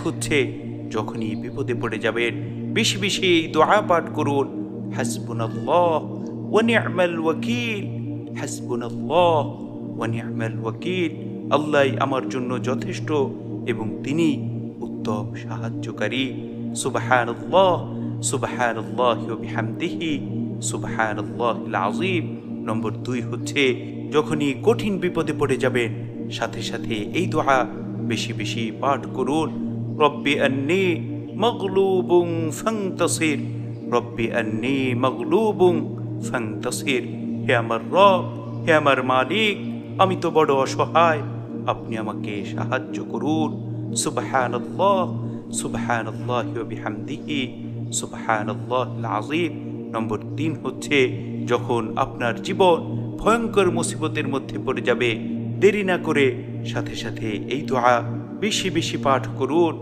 হচ্ছে যখনই বিপদে পড়ে যাবেন বেশি বেশি এই দোয়া পাঠ করুন, হাসবুনাল্লাহ ওয়া নি'মাল ওয়াকিল, হাসবুনাল্লাহ ওয়া নি'মাল ওয়াকিল। আল্লাহ আমার জন্য যথেষ্ট এবং তিনি উত্তম সাহায্যকারী। সুবহানাল্লাহ সুবহানাল্লাহি ওয়া বিহামদিহি সুবহানাল্লাহিল আযীম। নম্বর 2 হচ্ছে যখনই কঠিন বিপদে পড়ে যাবেন সাথে সাথে এই দোয়া বেশি বেশি পাঠ করুন, রব্বি আন্নী মাগলুবুন ফান্তাসির, রব্বি আন্নী মাগলুবুন ফান্তাসির। হে আমার রব, হে আমার মালিক, আমি তো বড় অসহায়, আপনি আমাকে সাহায্য করুন। সুবহানাল্লাহ সুবহানাল্লাহি ওয়া বিহামদিহি সুবহানাল্লাহিল আযীম। নম্বর 3 হচ্ছে যখন আপনার জীবন ভয়ঙ্কর মুসিবতের মধ্যে পড়ে যাবে, দেরি না করে সাথে সাথে এই দোয়া বেশি বেশি পাঠ করুন,